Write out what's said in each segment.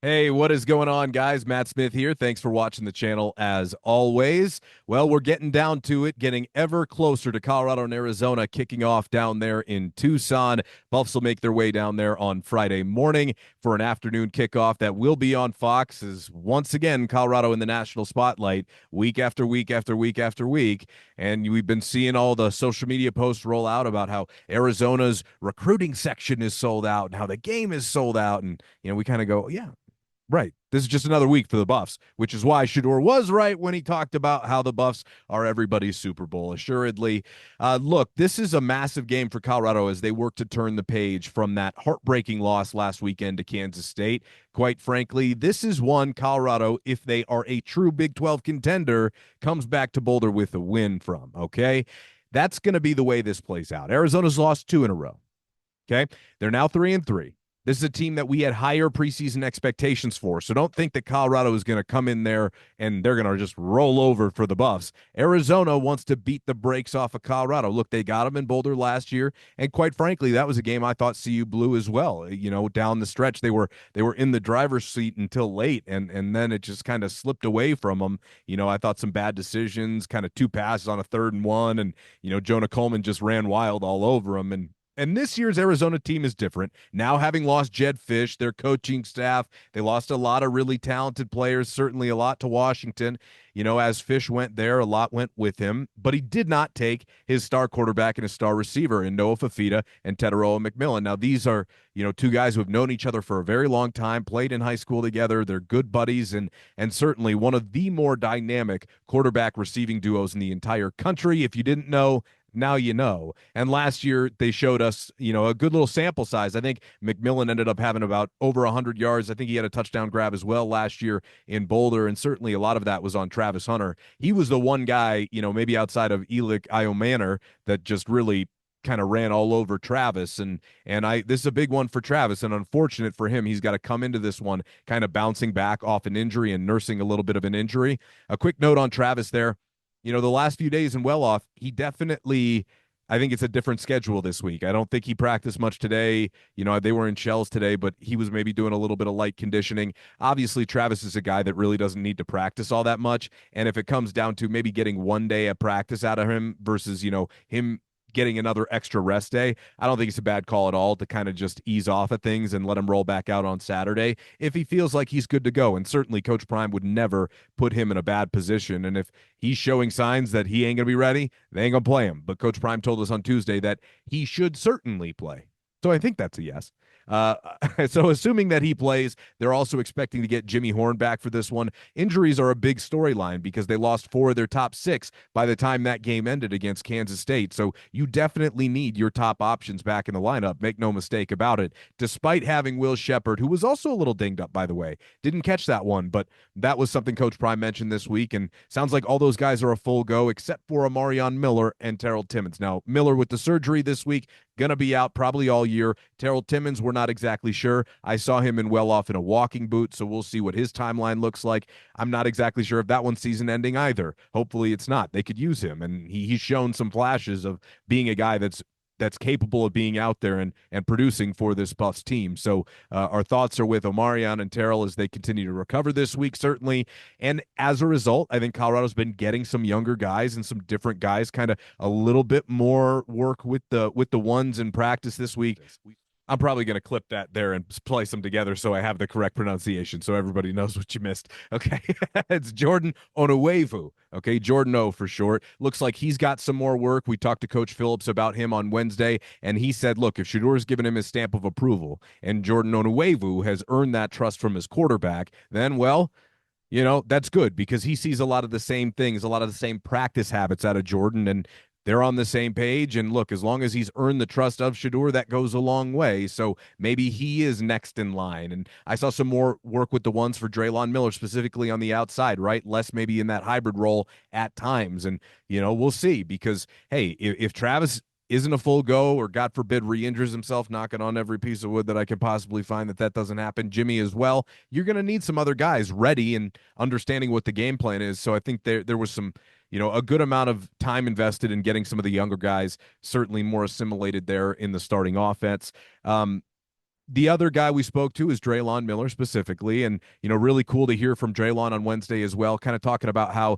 Hey, what is going on, guys? Matt Smith here. Thanks for watching the channel as always. Well, we're getting down to it, getting ever closer to Colorado and Arizona kicking off down there in Tucson. Buffs will make their way down there on Friday morning for an afternoon kickoff that will be on Fox. As once again, Colorado in the national spotlight week after week after week after week. And we've been seeing all the social media posts roll out about how Arizona's recruiting section is sold out and how the game is sold out. And, we kind of go, yeah. Right. This is just another week for the Buffs, which is why Shador was right when he talked about how the Buffs are everybody's Super Bowl. Assuredly. Look, this is a massive game for Colorado as they work to turn the page from that heartbreaking loss last weekend to Kansas State. Quite frankly, this is one Colorado, if they are a true Big 12 contender, comes back to Boulder with a win from. Okay. That's going to be the way this plays out. Arizona's lost two in a row. Okay. They're now 3-3. This is a team that we had higher preseason expectations for. So don't think that Colorado is going to come in there and they're going to just roll over for the Buffs. Arizona wants to beat the brakes off of Colorado. Look, they got them in Boulder last year, and quite frankly, that was a game I thought CU blew as well. Down the stretch, they were in the driver's seat until late, and then it just kind of slipped away from them. I thought some bad decisions, kind of two passes on a 3rd and 1, and Jonah Coleman just ran wild all over them. And this year's Arizona team is different. Now, having lost Jed Fish, their coaching staff, they lost a lot of really talented players, certainly a lot to Washington. As Fish went there, a lot went with him, but he did not take his star quarterback and his star receiver in Noah Fafita and Teteroa McMillan. Now, these are, two guys who have known each other for a very long time, played in high school together. They're good buddies and certainly one of the more dynamic quarterback receiving duos in the entire country. If you didn't know, now you know. And last year they showed us, a good little sample size. I think McMillan ended up having about over 100 yards. I think he had a touchdown grab as well last year in Boulder, and certainly a lot of that was on Travis Hunter. He was the one guy, maybe outside of Elick Iomanner, that just really kind of ran all over Travis. And this is a big one for Travis, and unfortunate for him, he's got to come into this one kind of bouncing back off an injury and nursing a little bit of an injury. A quick note on Travis there. The last few days in Well-Off, he definitely, I think it's a different schedule this week. I don't think he practiced much today. They were in shells today, but he was maybe doing a little bit of light conditioning. Obviously, Travis is a guy that really doesn't need to practice all that much. And if it comes down to maybe getting one day of practice out of him versus, him getting another extra rest day, I don't think it's a bad call at all to kind of just ease off of things and let him roll back out on Saturday if he feels like he's good to go. And certainly Coach Prime would never put him in a bad position. And if he's showing signs that he ain't going to be ready, they ain't going to play him. But Coach Prime told us on Tuesday that he should certainly play. So I think that's a yes. Uh, so assuming that he plays, they're also expecting to get Jimmy Horn back for this one. Injuries are a big storyline because they lost 4 of their top 6 by the time that game ended against Kansas State. So you definitely need your top options back in the lineup. Make no mistake about it. Despite having Will Shepherd, who was also a little dinged up, by the way, didn't catch that one, but that was something Coach Prime mentioned this week. And sounds like all those guys are a full go except for Amarion Miller and Terrell Timmons. Now, Miller with the surgery this week, going to be out probably all year. Terrell Timmons, we're not exactly sure. I saw him in Well-Off in a walking boot, so we'll see what his timeline looks like. I'm not exactly sure if that one's season ending either. Hopefully it's not. They could use him, and he's shown some flashes of being a guy that's capable of being out there and producing for this Buffs team. So our thoughts are with Omarion and Terrell as they continue to recover this week, certainly. And as a result, I think Colorado's been getting some younger guys and some different guys, kind of a little bit more work with the ones in practice this week. I'm probably going to clip that there and place them together so I have the correct pronunciation so everybody knows what you missed. Okay. It's Jordan Onuevu. Okay. Jordan O for short. Looks like he's got some more work. We talked to Coach Phillips about him on Wednesday, and he said, look, if Shador's given him his stamp of approval and Jordan Onuevu has earned that trust from his quarterback, then, well, that's good because he sees a lot of the same things, a lot of the same practice habits out of Jordan, and they're on the same page. And look, as long as he's earned the trust of Shador, that goes a long way. So maybe he is next in line. And I saw some more work with the ones for Draylon Miller, specifically on the outside, right? Less maybe in that hybrid role at times. And, we'll see because, hey, if Travis isn't a full go or God forbid re-injures himself, knocking on every piece of wood that I could possibly find that doesn't happen, Jimmy as well, you're going to need some other guys ready and understanding what the game plan is. So I think there was some, a good amount of time invested in getting some of the younger guys certainly more assimilated there in the starting offense. The other guy we spoke to is Draylon Miller specifically, and really cool to hear from Draylon on Wednesday as well, kind of talking about how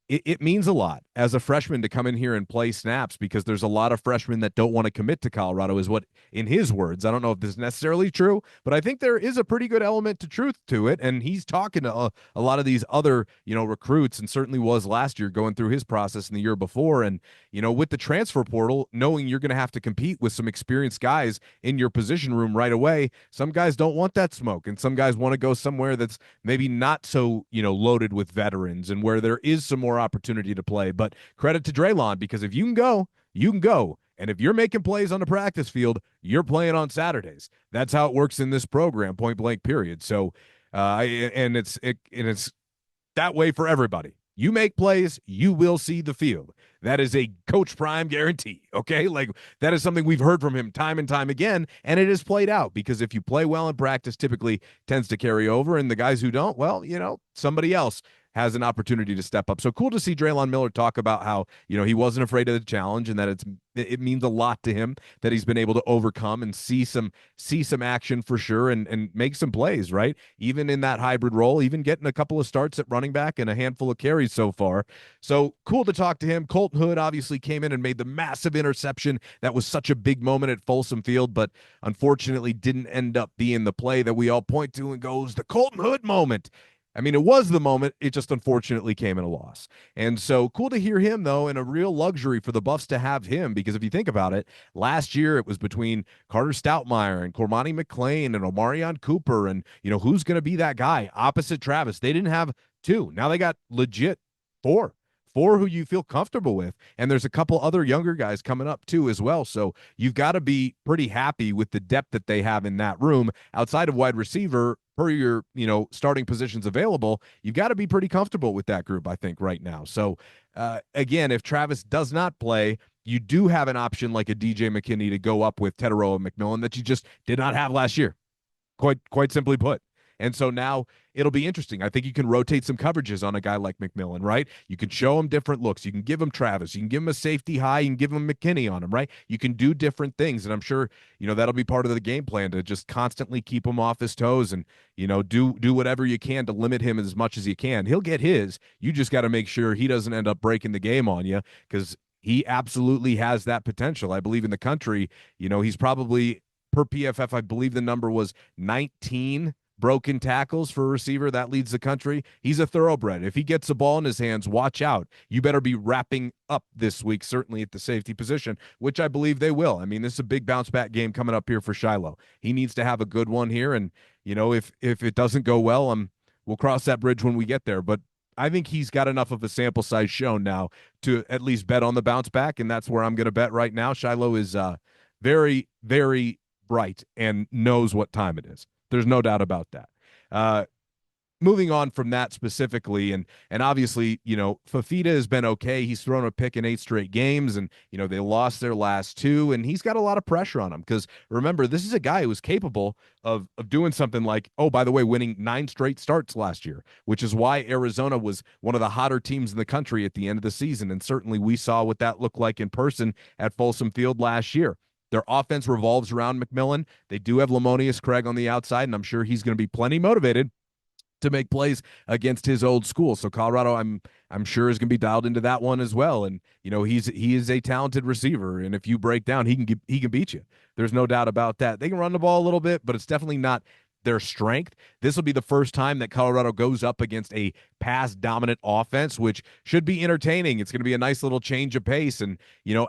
it means a lot as a freshman to come in here and play snaps because there's a lot of freshmen that don't want to commit to Colorado, is what, in his words. I don't know if this is necessarily true, but I think there is a pretty good element to truth to it. And he's talking to a lot of these other, recruits, and certainly was last year going through his process in the year before. And, with the transfer portal, knowing you're going to have to compete with some experienced guys in your position room right away, some guys don't want that smoke. And some guys want to go somewhere that's maybe not so, loaded with veterans and where there is some more opportunity to play. But credit to Draylon, because if you can go, you can go. And if you're making plays on the practice field, you're playing on Saturdays. That's how it works in this program, point blank, period. So, it's that way for everybody. You make plays, you will see the field. That is a Coach Prime guarantee, okay? Like, that is something we've heard from him time and time again, and it has played out because if you play well in practice, typically tends to carry over, and the guys who don't, well, somebody else has an opportunity to step up. So cool to see Draylon Miller talk about how, he wasn't afraid of the challenge and that it means a lot to him that he's been able to overcome and see some action for sure and make some plays, right? Even in that hybrid role, even getting a couple of starts at running back and a handful of carries so far. So cool to talk to him. Colton Hood obviously came in and made the massive interception. That was such a big moment at Folsom Field, but unfortunately didn't end up being the play that we all point to and goes, the Colton Hood moment. I mean, it was the moment. It just unfortunately came in a loss. And so cool to hear him, though, and a real luxury for the Buffs to have him, because if you think about it, last year it was between Carter Stoutmeyer and Cormani McClain and Omarion Cooper. And, who's going to be that guy opposite Travis? They didn't have two. Now they got legit four. Four who you feel comfortable with. And there's a couple other younger guys coming up too as well. So you've got to be pretty happy with the depth that they have in that room outside of wide receiver per your, starting positions available. You've got to be pretty comfortable with that group, I think, right now. So again, if Travis does not play, you do have an option like a DJ McKinney to go up with Teteroa McMillan that you just did not have last year. Quite simply put. And so now it'll be interesting. I think you can rotate some coverages on a guy like McMillan, right? You can show him different looks. You can give him Travis. You can give him a safety high. You can give him McKinney on him, right? You can do different things. And I'm sure, that'll be part of the game plan to just constantly keep him off his toes and, do whatever you can to limit him as much as you can. He'll get his. You just got to make sure he doesn't end up breaking the game on you, because he absolutely has that potential. I believe in the country, he's probably, per PFF, I believe the number was 19 broken tackles for a receiver. That leads the country. He's a thoroughbred. If he gets the ball in his hands, watch out. You better be wrapping up this week, certainly at the safety position, which I believe they will. I mean, this is a big bounce back game coming up here for Shiloh. He needs to have a good one here. And, if it doesn't go well, we'll cross that bridge when we get there. But I think he's got enough of a sample size shown now to at least bet on the bounce back. And that's where I'm going to bet right now. Shiloh is very, very bright and knows what time it is. There's no doubt about that. Moving on from that specifically, and obviously, Fafita has been okay. He's thrown a pick in 8 straight games, and, they lost their last 2, and he's got a lot of pressure on him because, remember, this is a guy who was capable of doing something like, oh, by the way, winning 9 straight starts last year, which is why Arizona was one of the hotter teams in the country at the end of the season, and certainly we saw what that looked like in person at Folsom Field last year. Their offense revolves around McMillan. They do have Lamonius Craig on the outside, and I'm sure he's going to be plenty motivated to make plays against his old school. So Colorado, I'm sure is going to be dialed into that one as well. And he is a talented receiver, and if you break down, he can beat you. There's no doubt about that. They can run the ball a little bit, but it's definitely not their strength. This will be the first time that Colorado goes up against a pass-dominant offense, which should be entertaining. It's going to be a nice little change of pace. And,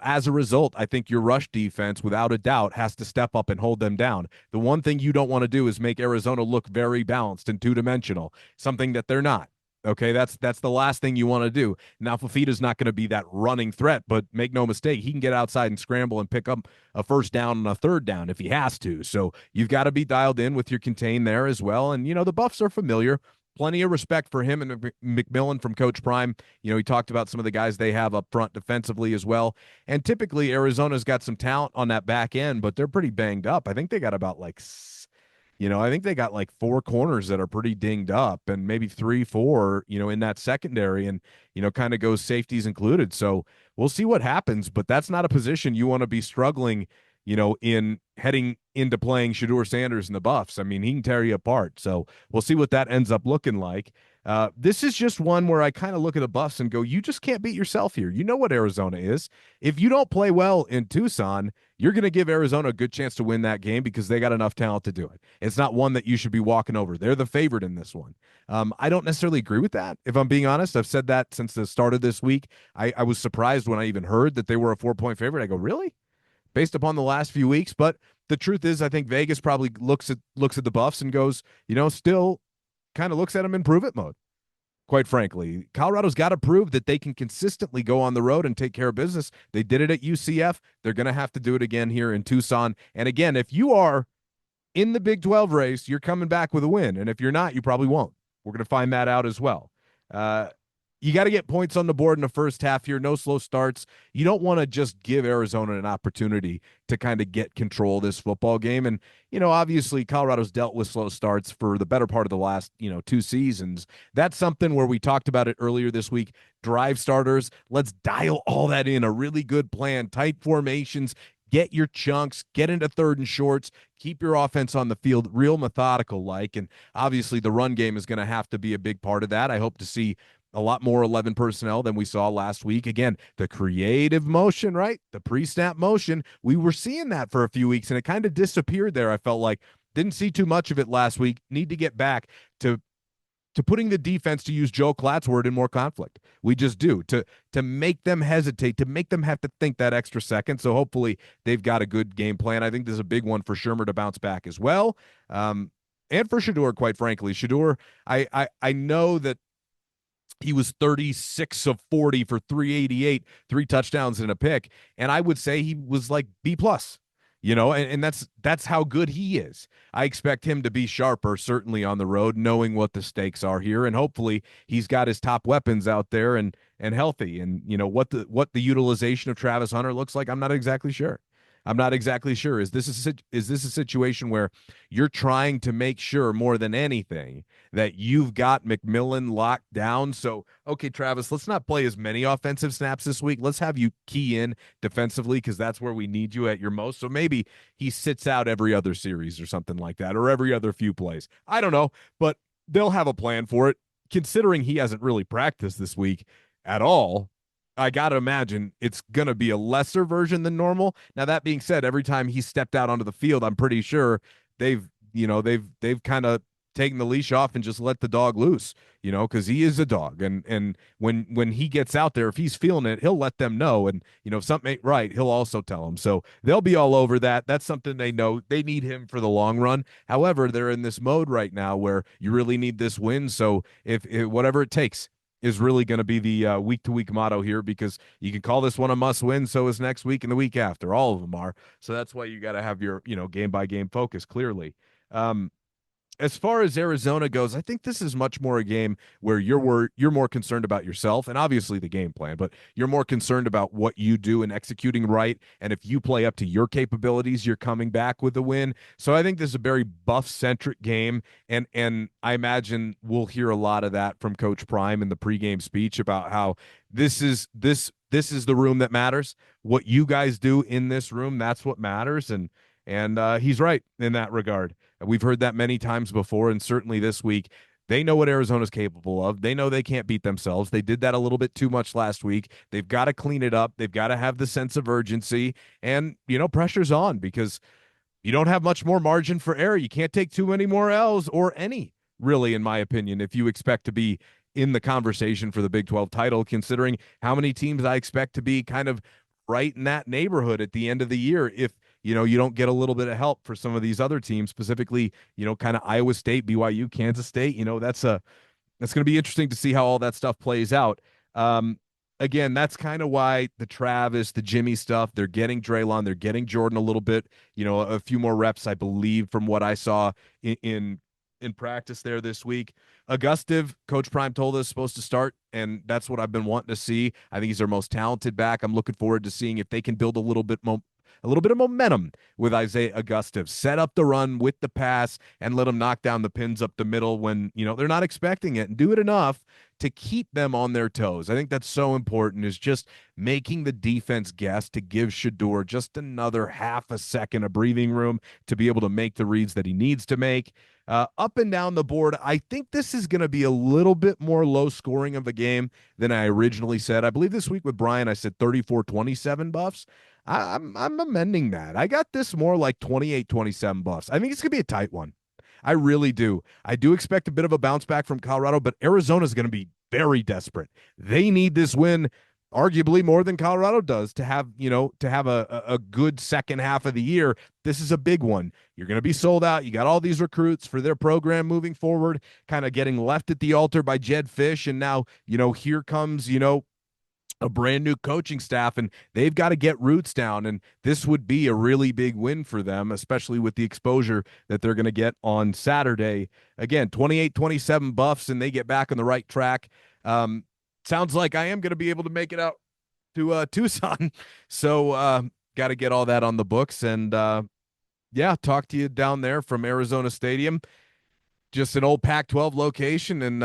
as a result, I think your rush defense, without a doubt, has to step up and hold them down. The one thing you don't want to do is make Arizona look very balanced and two-dimensional, something that they're not. Okay, that's the last thing you want to do. Now, Fafita's not going to be that running threat, but make no mistake, he can get outside and scramble and pick up a first down and a third down if he has to. So you've got to be dialed in with your contain there as well. And, the Buffs are familiar. Plenty of respect for him and McMillan from Coach Prime. He talked about some of the guys they have up front defensively as well. And typically, Arizona's got some talent on that back end, but they're pretty banged up. I think they got about I think they got like 4 corners that are pretty dinged up, and maybe 3, 4, in that secondary, and, kind of goes safeties included. So we'll see what happens, but that's not a position you want to be struggling, in heading into playing Shedeur Sanders and the Buffs. I mean, he can tear you apart. So we'll see what that ends up looking like. This is just one where I kind of look at the Buffs and go, you just can't beat yourself here. You know what Arizona is. If you don't play well in Tucson, you're going to give Arizona a good chance to win that game because they got enough talent to do it. It's not one that you should be walking over. They're the favorite in this one. I don't necessarily agree with that, if I'm being honest. I've said that since the start of this week. I was surprised when I even heard that they were a 4-point favorite. I go, really? Based upon the last few weeks? But the truth is, I think Vegas probably looks at the Buffs and goes, still kind of looks at them in prove it mode. Quite frankly, Colorado's got to prove that they can consistently go on the road and take care of business. They did it at UCF. They're going to have to do it again here in Tucson. And again, if you are in the Big 12 race, you're coming back with a win. And if you're not, you probably won't. We're going to find that out as well. You got to get points on the board in the first half here. No slow starts. You don't want to just give Arizona an opportunity to kind of get control of this football game. And, obviously Colorado's dealt with slow starts for the better part of the last, 2 seasons. That's something where we talked about it earlier this week. Drive starters. Let's dial all that in. A really good plan, tight formations, get your chunks, get into third and shorts, keep your offense on the field, real methodical like. And obviously the run game is going to have to be a big part of that. I hope to see a lot more 11 personnel than we saw last week. Again, the creative motion, right? The pre-snap motion. We were seeing that for a few weeks, and it kind of disappeared there. I felt like didn't see too much of it last week. Need to get back to putting the defense, to use Joe Klatt's word, in more conflict. We just do to make them hesitate, to make them have to think that extra second. So hopefully they've got a good game plan. I think there's a big one for Shermer to bounce back as well. And for Shedeur, quite frankly. Shedeur, I know that he was 36 of 40 for 388, 3 touchdowns and a pick. And I would say he was like B plus, and that's how good he is. I expect him to be sharper, certainly on the road, knowing what the stakes are here. And hopefully he's got his top weapons out there and healthy. And what the utilization of Travis Hunter looks like, I'm not exactly sure. Is this a situation where you're trying to make sure more than anything that you've got McMillan locked down? So, okay, Travis, let's not play as many offensive snaps this week. Let's have you key in defensively because that's where we need you at your most. So maybe he sits out every other series or something like that, or every other few plays. I don't know, but they'll have a plan for it. Considering he hasn't really practiced this week at all, I got to imagine it's going to be a lesser version than normal. Now, that being said, every time he stepped out onto the field, I'm pretty sure they've kind of taken the leash off and just let the dog loose, because he is a dog. And when he gets out there, if he's feeling it, he'll let them know. And, if something ain't right, he'll also tell them. So they'll be all over that. That's something they know. They need him for the long run. However, they're in this mode right now where you really need this win. So if whatever it takes is really going to be the week-to-week motto here, because you can call this one a must-win. So is next week and the week after. All of them are. So that's why you got to have your, game-by-game focus clearly. As far as Arizona goes, I think this is much more a game where you're more concerned about yourself and obviously the game plan, but you're more concerned about what you do and executing right. And if you play up to your capabilities, you're coming back with a win. So I think this is a very Buff-centric game, and I imagine we'll hear a lot of that from Coach Prime in the pregame speech about how this is the room that matters. What you guys do in this room, that's what matters. And he's right in that regard. We've heard that many times before, and certainly this week. They know what Arizona's capable of. They know they can't beat themselves. They did that a little bit too much last week. They've got to clean it up. They've got to have the sense of urgency. And, pressure's on because you don't have much more margin for error. You can't take too many more L's, or any, really, in my opinion, if you expect to be in the conversation for the Big 12 title, considering how many teams I expect to be kind of right in that neighborhood at the end of the year if you don't get a little bit of help for some of these other teams, specifically, kind of Iowa State, BYU, Kansas State. That's going to be interesting to see how all that stuff plays out. Again, that's kind of why the Travis, the Jimmy stuff, they're getting Draylon, they're getting Jordan a little bit, a few more reps, I believe, from what I saw in practice there this week. Augustive, Coach Prime told us, supposed to start, and that's what I've been wanting to see. I think he's their most talented back. I'm looking forward to seeing if they can build a little bit a little bit of momentum with Isaiah Augusta. Set up the run with the pass and let them knock down the pins up the middle when, they're not expecting it, and do it enough to keep them on their toes. I think that's so important, is just making the defense guess, to give Shedeur just another half a second of breathing room to be able to make the reads that he needs to make. Up and down the board, I think this is going to be a little bit more low scoring of a game than I originally said. I believe this week with Brian, I said 34-27 Buffs. I'm amending that. I got this more like 28-27 Buffs. I think it's going to be a tight one. I really do. I do expect a bit of a bounce back from Colorado, but Arizona's going to be very desperate. They need this win arguably more than Colorado does to have, a good second half of the year. This is a big one. You're going to be sold out. You got all these recruits for their program moving forward, kind of getting left at the altar by Jed Fish. And now, here comes, a brand new coaching staff, and they've got to get roots down. And this would be a really big win for them, especially with the exposure that they're going to get on Saturday. Again, 28-27 Buffs, and they get back on the right track. Sounds like I am going to be able to make it out to Tucson. So got to get all that on the books. And talk to you down there from Arizona Stadium. Just an old Pac-12 location, and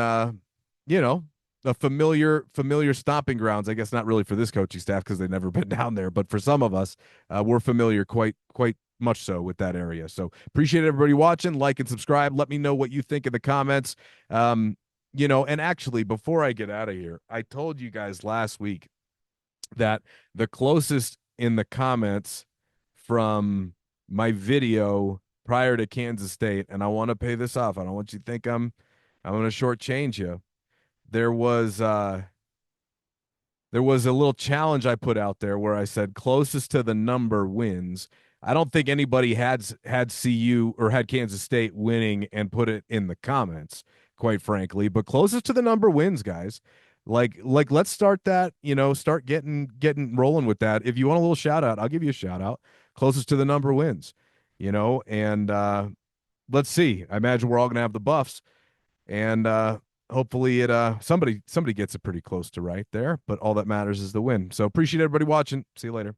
a familiar stomping grounds. I guess not really for this coaching staff because they've never been down there, but for some of us, we're familiar quite much so with that area. So appreciate everybody watching. Like and subscribe. Let me know what you think in the comments. And actually, before I get out of here, I told you guys last week that the closest in the comments from my video prior to Kansas State, and I want to pay this off. I don't want you to think I'm going to shortchange you. There was a little challenge I put out there where I said closest to the number wins. I don't think anybody had CU or had Kansas State winning and put it in the comments, quite frankly. But closest to the number wins, guys. Like let's start that. Start getting rolling with that. If you want a little shout out, I'll give you a shout out. Closest to the number wins. And let's see. I imagine we're all gonna have the Buffs, and hopefully somebody gets it pretty close to right there, but all that matters is the win. So appreciate everybody watching. See you later.